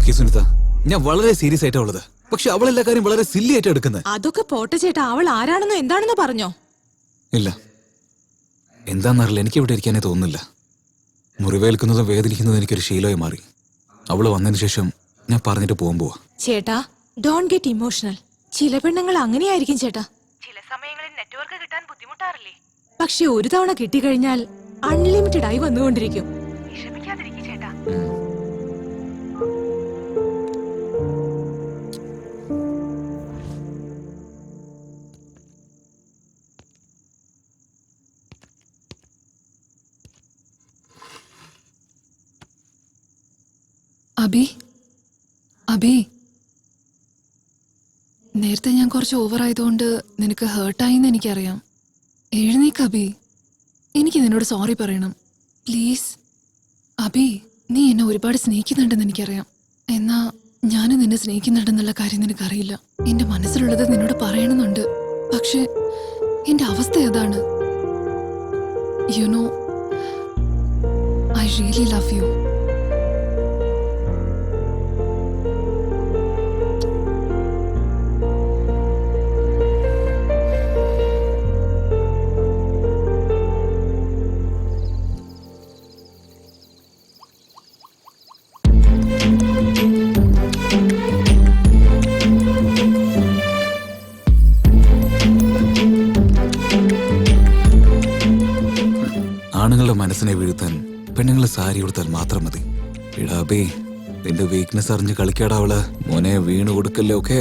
നോക്കി സുനിത, ഞാൻ വളരെ സീരിയസ് ആയിട്ടാ ഉള്ളത്. പക്ഷെ അവളെല്ലാ കാര്യം വളരെ സില്ലി ആയിട്ട് എടുക്കുന്നത്. അതൊക്കെ പോട്ടെ ചേട്ടാ, അവൾ ആരാണെന്നോ എന്താണെന്നോ പറഞ്ഞോ? ഇല്ല, എന്താന്നറിയില്ല, എനിക്ക് ഇവിടെ ഇരിക്കാനേ തോന്നുന്നില്ല. മുറിവേൽക്കുന്നതും വേദനിക്കുന്നതും എനിക്കൊരു ശീലമായി മാറി. അവള് വന്നതിന് ശേഷം ഞാൻ പറഞ്ഞിട്ട് പോകുമ്പോ. ചേട്ടാ, ഡോണ്ട് ഗെറ്റ് ഇമോഷണൽ. ചില പെണ്ണുങ്ങൾ അങ്ങനെയായിരിക്കും ചേട്ടാ. ചില സമയങ്ങളിൽ നെറ്റ്വർക്ക് കിട്ടാൻ ബുദ്ധിമുട്ടാറില്ലേ? പക്ഷെ ഒരു തവണ കിട്ടിക്കഴിഞ്ഞാൽ അൺലിമിറ്റഡ് ആയി വന്നുകൊണ്ടിരിക്കും. വിഷമിക്കാതിരിക്കും ചേട്ടാ. അബി, അബി, നേരത്തെ ഞാൻ കുറച്ച് ഓവറായതുകൊണ്ട് നിനക്ക് ഹേർട്ടായിന്ന് എനിക്കറിയാം. എഴുന്നേക്ക് അബി, എനിക്ക് നിന്നോട് സോറി പറയണം, പ്ലീസ്. അബി, നീ എന്നെ ഒരുപാട് സ്നേഹിക്കുന്നുണ്ടെന്ന് എനിക്കറിയാം. എന്നാ ഞാനും നിന്നെ സ്നേഹിക്കുന്നുണ്ടെന്നുള്ള കാര്യം നിനക്കറിയില്ല. എന്റെ മനസ്സിലുള്ളത് നിന്നോട് പറയണമെന്നുണ്ട്, പക്ഷെ എന്റെ അവസ്ഥ അതാണ്. You know, I really love you. ആണുങ്ങളുടെ മനസ്സിനെ വീഴ്ത്താൻ പെണ്ണുങ്ങളെ സാരി കൊടുത്താൽ മാത്രം മതി. ഇടാബേ, നിന്റെ വീക്ക്നെസ് അറിഞ്ഞ് കളിക്കാടാ അവള്. മോനെ, വീണ് കൊടുക്കല്ലേ. ഓക്കെ,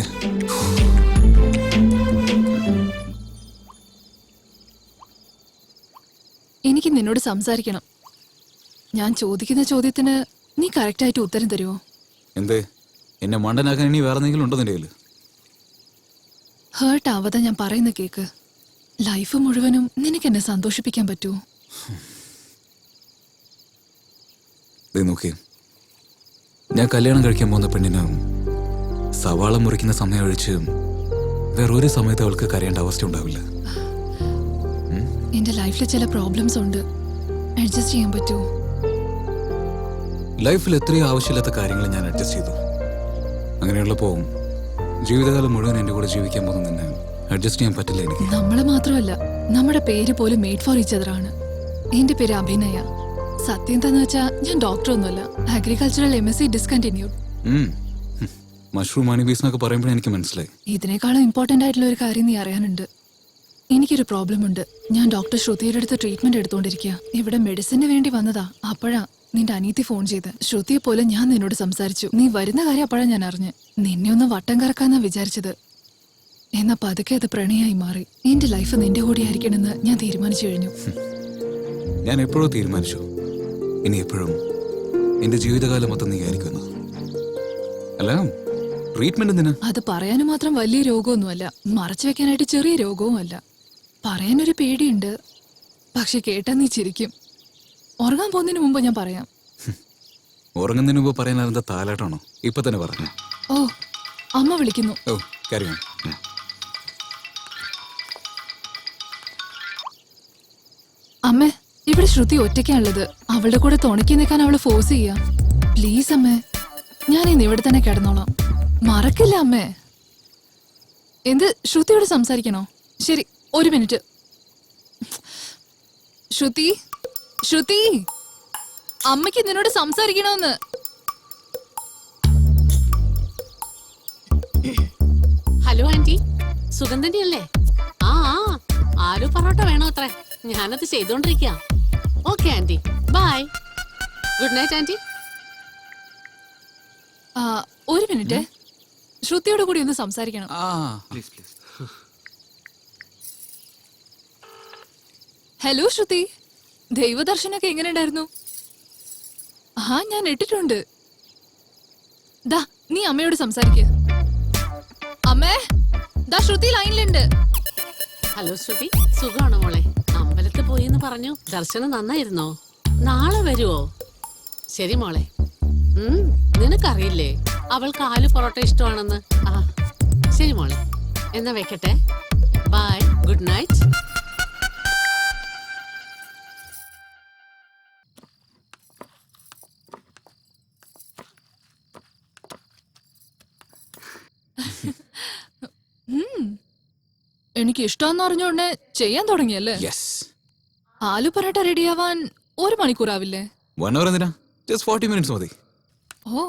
എനിക്ക് നിന്നോട് സംസാരിക്കണം. ഞാൻ ചോദിക്കുന്ന ചോദ്യത്തിന് നീ കറക്റ്റായിട്ട് ഉത്തരം തരുമോ? എന്തേ, എന്നെ മണ്ടനാക്കാൻ ഇനി വേറെ എന്തെങ്കിലും ഉണ്ടോ നിന്റെ കയ്യില്? ഹേർട്ട് ആവാതെ ഞാൻ പറയുന്ന കേക്ക്. ലൈഫ് മുഴുവനും നിനക്ക് എന്നെ സന്തോഷിപ്പിക്കാൻ പറ്റുമോ? നോക്കി, ഞാൻ കല്യാണം കഴിക്കാൻ പോകുന്ന പെണ്ണിന് സവാള മുറിക്കുന്ന സമയം ഒഴിച്ച് വേറൊരു സമയത്ത് അവൾക്ക് കരയേണ്ട അവസ്ഥ ഉണ്ടാവില്ല. എന്റെ ലൈഫിൽ ചില പ്രോബ്ലംസ് ഉണ്ട്, അഡ്ജസ്റ്റ് ചെയ്യാൻ പറ്റുമോ? ലൈഫിൽ എത്രയോ ആവശ്യമില്ലാത്ത കാര്യങ്ങൾ ഞാൻ അഡ്ജസ്റ്റ് ചെയ്തു. അങ്ങനെയുള്ളപ്പോ ജീവിതകാലം മുഴുവൻ എന്റെ കൂടെ ജീവിക്കാൻ പോകുന്ന നിന്നെ അഡ്ജസ്റ്റ് ചെയ്യാൻ പറ്റില്ല എനിക്ക്. നമ്മള് മാത്രമല്ല, നമ്മുടെ പേര് പോലും മെയ്ഡ് ഫോർ ഈച്ച് അതർ ആണ്. എന്റെ പേര് അഭിനയ. സത്യം എന്താന്ന് വെച്ചാ ഞാൻ ഡോക്ടർ ഒന്നുമല്ല. Agricultural MSc discontinued. മഷ്റൂം ഹണിബീസ് എന്നൊക്കെ പറയുമ്പോഴേ എനിക്ക് മനസ്സിലായി. ഇതിനേക്കാളും ഇമ്പോർട്ടന്റ് ആയിട്ടുള്ള ഒരു കാര്യം നീ അറിയാനുണ്ട്. എനിക്കൊരു പ്രോബ്ലം ഉണ്ട്. ഞാൻ ഡോക്ടർ ശ്രുതിയുടെ അടുത്ത് ട്രീറ്റ്മെന്റ് എടുത്തോണ്ടിരിക്കുക. ഇവിടെ മെഡിസിന് വേണ്ടി വന്നതാ. അപ്പോഴാ നിന്റെ അനിയത്തി ഫോൺ ചെയ്ത്. ശ്രുതിയെ പോലെ ഞാൻ നിന്നോട് സംസാരിച്ചു. നീ വരുന്ന കാര്യം അപ്പോഴാ ഞാൻ അറിഞ്ഞ്. നിന്നെ ഒന്ന് വട്ടം കറക്കാന്നാ വിചാരിച്ചത്. എന്നാ പതുക്കെ അത് പ്രണയമായി മാറി. എന്റെ ലൈഫ് നിന്റെ കൂടെ ആയിരിക്കണമെന്ന് ഞാൻ തീരുമാനിച്ചു കഴിഞ്ഞു. ഞാൻ എപ്പോഴോ തീരുമാനിച്ചു, ഇനി എപ്പോഴും എന്റെ ജീവിതകാലം മൊത്തം നീ ആയിരിക്കുന്നു. അല്ല, ട്രീറ്റ്മെന്റ് എന്തിനാ? അത് പറയാനും മാത്രം വലിയ രോഗമൊന്നുമല്ല, മറച്ചു വെക്കാനായിട്ട് ചെറിയ രോഗവും അല്ല. പറയാനൊരു പേടിയുണ്ട്, പക്ഷെ കേട്ടാ നീ ചിരിക്കും. ഉറങ്ങാൻ പോകുന്നതിന് മുമ്പ് ഞാൻ പറയാം. ഉറങ്ങുന്നതിന് മുമ്പ് പറയാൻ എന്താ താലാട്ടാണോ? ഇപ്പൊ തന്നെ പറഞ്ഞു. ഓ, അമ്മ വിളിക്കുന്നു. ഓ, കാര്യം. അമ്മേ, ഇവിടെ ശ്രുതി ഒറ്റയ്ക്കാണുള്ളത്. അവളുടെ കൂടെ തുണക്കി നിൽക്കാൻ അവള് ഫോഴ്സ് ചെയ്യാ. പ്ലീസ് അമ്മേ, ഞാൻ ഇന്ന് ഇവിടെ തന്നെ കിടന്നോളാം. മറക്കില്ല അമ്മേ. എന്ത്, ശ്രുതിയോട് സംസാരിക്കണോ? ശരി, ഒരു മിനിറ്റ്. ശ്രുതി, ശ്രുതി, അമ്മയ്ക്ക് നിന്നോട് സംസാരിക്കണോന്ന്. ഹലോ ആന്റി, സുഖം തന്നെയല്ലേ? ആ, ആലു പൊറോട്ട വേണോ അത്രേ? ഞാനത് ചെയ്തോണ്ടിരിക്ക. Okay aunty, bye. Good night aunty. ഒരു മിനിറ്റ്, ശ്രുതിയോട് കൂടി ഒന്ന് സംസാരിക്കണം. ഹലോ ശ്രുതി, ദൈവദർശനൊക്കെ എങ്ങനെ ഉണ്ടായിരുന്നു? ഞാൻ ഇട്ടിട്ടുണ്ട്. ദാ, നീ അമ്മയോട് സംസാരിക്ക. അമ്മേ, ദാ ശ്രുതി ലൈനിലുണ്ട്. ഹലോ ശ്രുതി, സുഖാണോ മോളെ? അമ്പലത്തിൽ പോയിന്ന് പറഞ്ഞു. ദർശനം നന്നായിരുന്നോ? നാളെ വരുവോ? ശരി മോളെ. നിനക്കറിയില്ലേ അവൾക്ക് ആലു പൊറോട്ട ഇഷ്ടമാണെന്ന്? ശരി മോളെ, എന്നാ വെക്കട്ടെ. Bye, good night. എനിക്ക് ഇഷ്ടമെന്ന് അറിഞ്ഞോണ്ടേ ചെയ്യാൻ തുടങ്ങിയല്ലേ? യെസ്. ആലു പറാട്ട റെഡിയാവാൻ 1 മണിക്കൂറാവില്ലേ? 1 hour എന്തിനാ? ജസ്റ്റ് 40 minutes മതി. ഓ,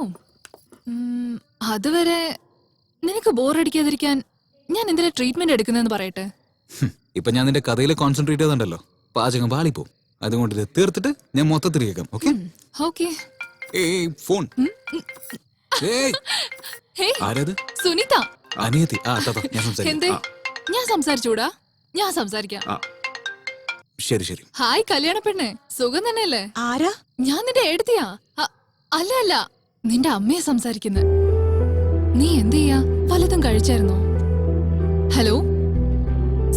അതുവരെ നിനക്ക് ബോറടിക്കാതിരിക്കാൻ ഞാൻ എന്തിനാ ട്രീറ്റ്മെന്റ് എടുക്കുന്നതെന്ന് പറയട്ടെ. ഇപ്പൊ ഞാൻ നിന്റെ കഥയിൽ കോൺസെൻട്രേറ്റ് ചെയ്തുണ്ടല്ലോ, പാചകം പാളിപ്പോ. അതുകൊണ്ട് ഇത് തീർത്തിട്ട് ഞാൻ മൊത്തത്തിൽ കേൾക്കാം. ഓക്കെ? ഓക്കെ. ഏയ് ഫോൺ. ഏയ് ഹേയ്, ആരത്? സുനിത. അനിയത്തി. ഞാൻ എന്തേ? സംസാരിക്കാം. ഞാൻ സംസാരിച്ചൂടാ? ഞാൻ സംസാരിക്കാം. ശരി ശരി. ഹായ് കല്യാണ പെണ്ണെ, സുഖം തന്നെയല്ലേ? ആരാ? ഞാൻ നിന്റെ എടുത്തിയാ? അല്ല അല്ല, നിന്റെ അമ്മയെ സംസാരിക്കുന്നെ. നീ എന്ത് ചെയ്യാ? വല്ലതും കഴിച്ചായിരുന്നോ? ഹലോ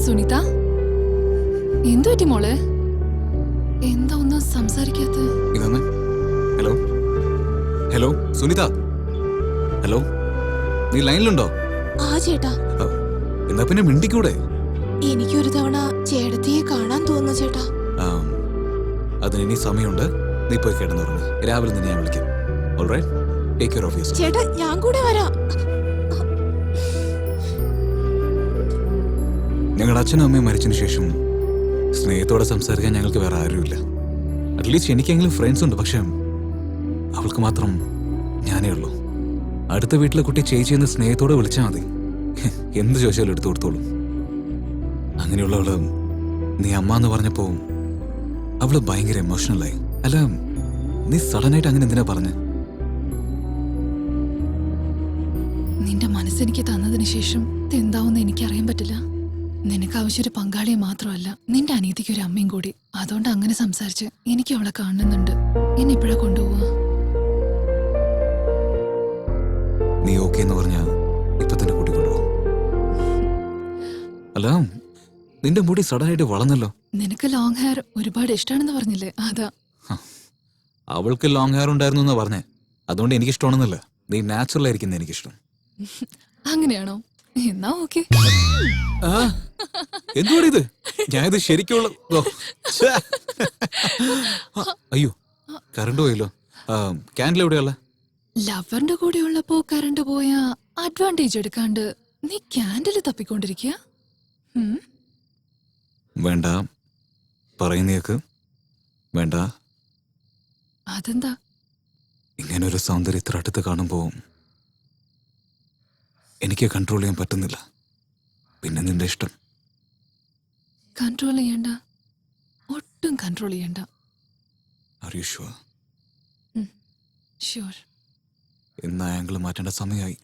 സുനിത, എന്തു പറ്റി മോളെ? എന്താ ഒന്നും സംസാരിക്കാത്ത? ഇതൊന്ന്. ഹലോ ഹലോ സുനിത, ഹലോ, നീ ലൈനിലുണ്ടോ? ആ ചേട്ടാ. എന്നാ പിന്നെ മിണ്ടിക്കൂടെ? എനിക്കൊരു തവണ ചേട്ടത്തിയെ കാണാൻ തോന്നുന്നു ചേട്ടാ. അതിന് ഇനി സമയമുണ്ട്. നീ പോയി കിടന്നുറങ്ങ്. രാവിലെ നിന്നെ ഞാൻ വിളിക്കാം. Alright, take care of yourself. ചേട്ടാ ഞാൻ കൂടെ വരാം. ഞങ്ങളുടെ അച്ഛനും അമ്മയും മരിച്ചതിന് ശേഷം സ്നേഹത്തോടെ സംസാരിക്കാൻ ഞങ്ങൾക്ക് വേറെ ആരുമില്ല. അറ്റ്ലീസ്റ്റ് എനിക്കെങ്കിലും ഫ്രണ്ട്സ് ഉണ്ട്. പക്ഷെ അവൾക്ക് മാത്രം ഞാനേ ഉള്ളൂ. അടുത്ത വീട്ടിലെ കുട്ടി ചേച്ചിയെന്ന് സ്നേഹത്തോടെ വിളിച്ചാൽ മതി. എന്ത് ചോദിച്ചാലും എടുത്തു കൊടുത്തോളൂ. അങ്ങനെയുള്ളവള് നീ അമ്മ എന്ന് പറഞ്ഞപ്പോ അവള് ഭയങ്കര എമോഷണലായി. അല്ല, നീ സഡനായിട്ട് അങ്ങനെ എന്തിനാ പറഞ്ഞ? നിന്റെ മനസ്സെനിക്ക് തന്നതിന് ശേഷം എന്താവുന്ന എനിക്കറിയാൻ പറ്റില്ല. നിനക്ക് ആവശ്യം ഒരു പങ്കാളിയെ മാത്രമല്ല, നിന്റെ അനിയത്തിക്ക് ഒരു അമ്മയും കൂടി. അതുകൊണ്ട് അങ്ങനെ സംസാരിച്ച് എനിക്ക് അവളെ കാണുന്നുണ്ട്. എന്നെ ഇപ്പോഴാ കൊണ്ടുപോവാ? നീ ഓക്കെ എന്ന് പറഞ്ഞാ ഇപ്പൊ തന്നെ കൂട്ടിക്കൊണ്ടുപോ. അല്ല, നിന്റെ മുടി സഡനായിട്ട് വളർന്നല്ലോ. നിനക്ക് ലോങ് ഹെയർ ഒരുപാട് ഇഷ്ടമാണെന്ന് പറഞ്ഞില്ലേ, അതാ. അവൾക്ക് ലോങ് ഹെയർ ഉണ്ടായിരുന്നു എന്നാ പറഞ്ഞേ. അതുകൊണ്ട് എനിക്കിഷ്ടമാണെന്നല്ല, നീ നാച്ചുറൽ ആയിരിക്കുന്ന എനിക്കിഷ്ടം. അങ്ങനെയാണോ? എന്നാ ഓക്കെ. എന്തുവാണ് ഇത്? ഞാനിത് ശരിക്കുള്ള അയ്യോ, കറണ്ട് പോയല്ലോ. ക്യാൻഡിൽ എവിടെയുള്ള? ലവറിന്റെ കൂടെ ഉള്ളപ്പോ കറണ്ട് പോയാ അഡ്വാൻറ്റേജ് എടുക്കാണ്ട് നീ ക്യാൻഡിൽ തപ്പിക്കൊണ്ടിരിക്കുക. വേണ്ട, പറയുന്നേക്ക് വേണ്ട. അതെന്താ? ഇങ്ങനൊരു സൗന്ദര്യം ഇത്ര അടുത്ത് കാണുമ്പോ എനിക്ക് കൺട്രോൾ ചെയ്യാൻ പറ്റുന്നില്ല. പിന്നെ നിന്റെ ഇഷ്ടം. കൺട്രോൾ ചെയ്യണ്ട, ഒട്ടും കൺട്രോൾ ചെയ്യണ്ട. Are you sure? ഷ്യൂർ. ഇന്ന് ആംഗിൾ മാറ്റേണ്ട സമയമായി.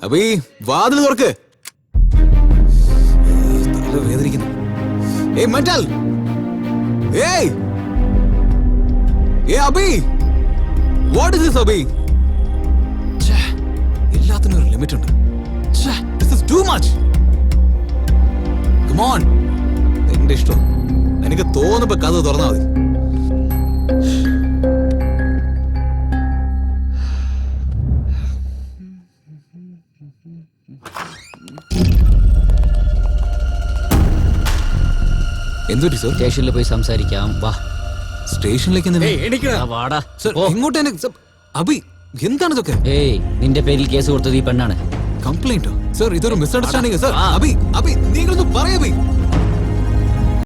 അബി, വാതിൽ തുറക്ക്. വേദനിക്കുന്നു. Metal. Abi, what is this Abi? എല്ലാത്തിനും ഒരു ലിമിറ്റ് ഉണ്ട്. This is too much. Come on. എന്റെ ഇഷ്ടം. എനിക്ക് തോന്നുമ്പോ കഥ തുറന്നാ മതി. എന്തുപറ്റി സർ? സ്റ്റേഷനിൽ പോയി സംസാരിക്കാം, വാ. സ്റ്റേഷനിലേക്ക് വാടാ. ഇങ്ങോട്ട്. അബി, എന്താണ് ഇതൊക്കെ? നിന്റെ പേരിൽ കേസ് കൊടുത്തത് ഈ പെണ്ണാണ്. കംപ്ലൈന്റോ? സർ, ഇതൊരു മിസ്അണ്ടർസ്റ്റാൻഡിംഗ്. സർ, അബി, നിങ്ങൾ